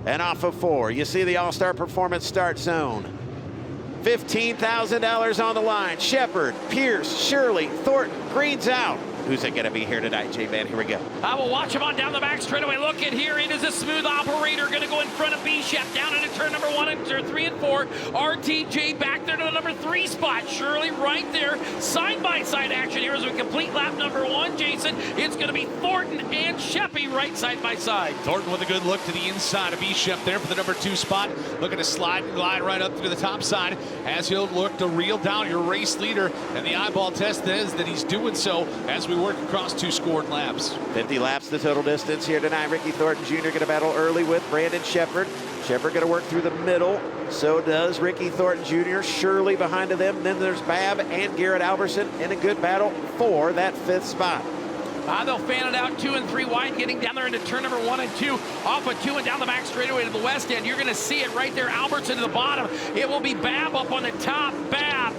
And off of 4, you see the All-Star Performance start zone. $15,000 on the line. Shepard, Pierce, Shirley, Thornton, green's out. Who's it going to be here tonight, J-Man? Here we go. I will watch him on down the back straightaway. Look at here. It is a smooth operator. Going to go in front of B-Shep. Down into turn number 1 and turn 3 and 4. RTJ back there to the number 3 spot. Shirley right there. Side-by-side action here as we complete lap number 1, Jason. It's going to be Thornton and Sheppy right side-by-side. Thornton with a good look to the inside of B-Shep there for the number 2 spot. Looking to slide and glide right up to the top side as he'll look to reel down your race leader. And the eyeball test is that he's doing so as we work across 2 scored laps. 50 laps the total distance here tonight. Ricky Thornton Jr. going to battle early with Brandon Shepard. Shepard going to work through the middle. So does Ricky Thornton Jr. Shirley behind of them. Then there's Babb and Garrett Alberson in a good battle for that 5th spot. They'll fan it out 2 and 3 wide, getting down there into turn number 1 and 2. Off of 2 and down the back straightaway to the west end. You're going to see it right there. Albertson to the bottom. It will be Babb up on the top. Babb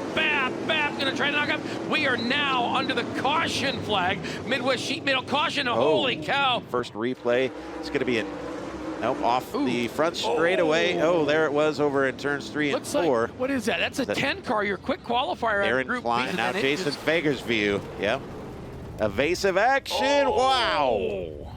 going to try to knock up. We are now under the caution flag. Midwest sheet metal caution. Holy cow. First replay. It's going to be off the front straightaway. Oh, there it was over in turns 3 and 4. Like, what is that? That's a 10 car. Your quick qualifier. Aaron Group Klein. B, Now Jason Fager's view. Yeah. Evasive action. Wow.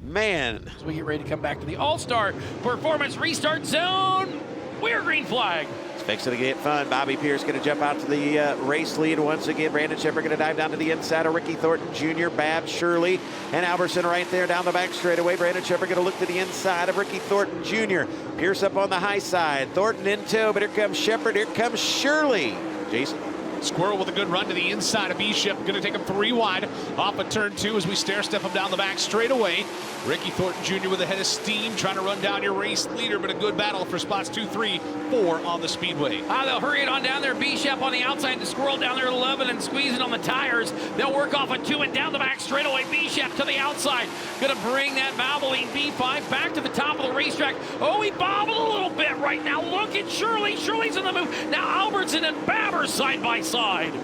Man. As we get ready to come back to the All-Star Performance Restart Zone, we're green flag. It's fixing to get fun. Bobby Pierce going to jump out to the race lead once again. Brandon Shepard going to dive down to the inside of Ricky Thornton Jr., Babb, Shirley, and Alberson right there down the back straightaway. Brandon Shepard going to look to the inside of Ricky Thornton Jr. Pierce up on the high side. Thornton in tow, but here comes Shepard. Here comes Shirley. Jason. Squirrel with a good run to the inside of B-Shep. Going to take him 3 wide off of turn 2 as we stair step him down the back straightaway. Ricky Thornton Jr. with a head of steam trying to run down your race leader, but a good battle for spots 2, 3, 4 on the speedway. They'll hurry it on down there. B-Shep on the outside. The Squirrel down there at 11 and squeezing on the tires. They'll work off of 2 and down the back straightaway. B-Shep to the outside. Going to bring that Valvoline B5 back to the top of the racetrack. Oh, he bobbled a little bit right now. Look at Shirley. Shirley's in the move. Now Albertson and Babber side by side.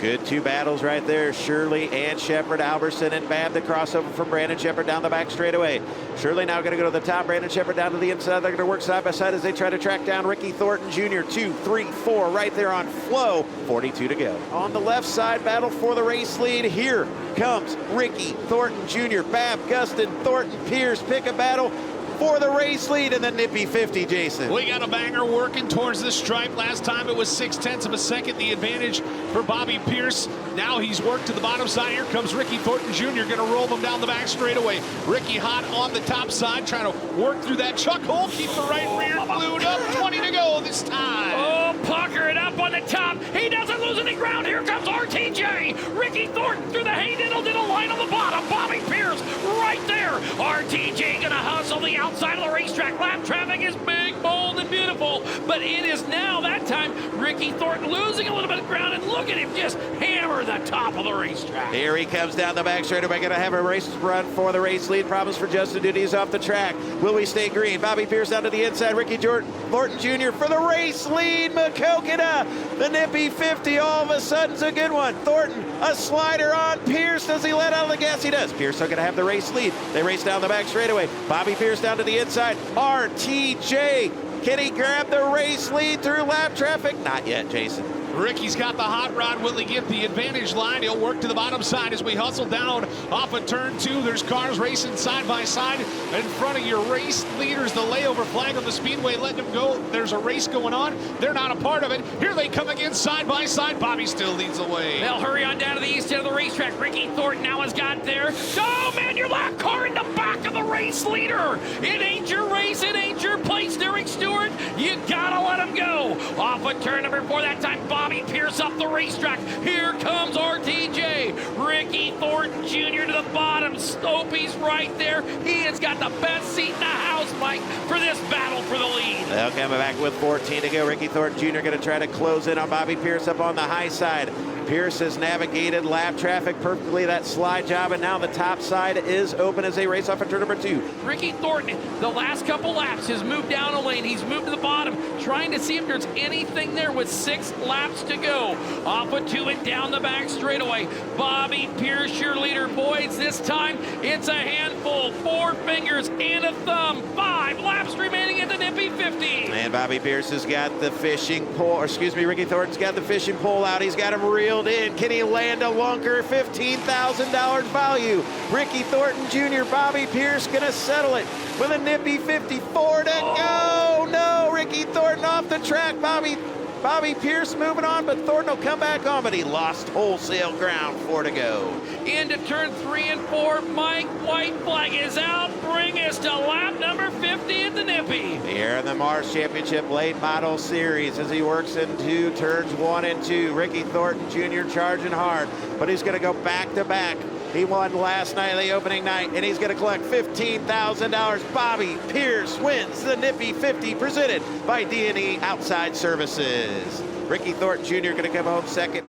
Good 2 battles right there. Shirley and Shepard, Alberson and Babb. The crossover from Brandon Shepard down the back straightaway. Shirley now going to go to the top. Brandon Shepard down to the inside. They're going to work side by side as they try to track down Ricky Thornton Jr. 2, 3, 4 right there on flow. 42 to go. On the left side, battle for the race lead. Here comes Ricky Thornton Jr. Babb, Gustin, Thornton, Pierce pick a battle for the race lead in the Nippy 50, Jason. We got a banger working towards the stripe. Last time it was 0.6 of a second, the advantage for Bobby Pierce. Now he's worked to the bottom side. Here comes Ricky Thornton Jr. going to roll him down the back straightaway. Ricky hot on the top side, trying to work through that chuck hole. Keep the right rear glued up. 20 to go this time. Oh, pucker it up on the top. He doesn't lose any ground. Here comes RTJ. Ricky Thornton through the hay diddle line on the bottom. Bobby Pierce right there. RTJ going to hustle the outside of the racetrack. Lap traffic is big, bold, and beautiful, but it is now that time Ricky Thornton losing a little bit of ground, and look at him just hammer the top of the racetrack. Here he comes down the back straightaway. Going to have a race run for the race lead. Problems for Justin Duty. He's off the track. Will we stay green? Bobby Pierce down to the inside. Ricky Thornton Jr. for the race lead. Maquoketa, the Nippy 50. All of a sudden's a good one. Thornton, a slider on Pierce. Does he let out of the gas? He does. Pierce still going to have the race lead. They race down the back straightaway. Bobby Pierce down to the inside. RTJ, can he grab the race lead through lap traffic? Not yet, Jason. Ricky's got the hot rod. Will he get the advantage line? He'll work to the bottom side as we hustle down off of turn 2. There's cars racing side by side in front of your race leaders. The layover flag on the speedway letting them go. There's a race going on. They're not a part of it. Here they come again side by side. Bobby still leads the way. They'll hurry on down to the east end of the racetrack. Ricky Thornton now has got there. Oh, man, your lap car in the back of the race leader. It ain't your race. It ain't your place, Derek Stewart. You gotta let him go. Off of turn number 4 that time. Bobby Pierce up the racetrack. Here comes RTJ. Ricky Thornton Jr. to the bottom. Opie's right there. He has got the best seat in the house, Mike, for this battle for the lead. They'll come back with 14 to go. Ricky Thornton Jr. going to try to close in on Bobby Pierce up on the high side. Pierce has navigated lap traffic perfectly, that slide job, and now the top side is open as they race off of turn number 2. Ricky Thornton, the last couple laps, has moved down a lane. He's moved to the bottom, trying to see if there's anything there with 6 laps to go. Off of 2 and down the back straightaway. Bobby Pierce, your leader. Boys, this time it's a handful. 4 fingers and a thumb. 5 laps remaining at the Nippy 50. And Bobby Pierce has got the fishing pole, or excuse me, Ricky Thornton's got the fishing pole out. He's got him reeled in. Can he land a lunker? $15,000 value. Ricky Thornton Jr., Bobby Pierce gonna settle it with a nippy 54 to go. No, Ricky Thornton off the track. Bobby Pierce moving on, but Thornton will come back on, but he lost wholesale ground. 4 to go. Into turn 3 and 4, Mike White flag is out. Bring us to lap number 50 at the Nippy. Here in the Mars Championship Late Model Series as he works into turns 1 and 2. Ricky Thornton Jr. charging hard, but he's going to go back to back. He won last night, the opening night, and he's going to collect $15,000. Bobby Pierce wins the Nippy 50 presented by D&E Outside Services. Ricky Thornton Jr. going to come home second.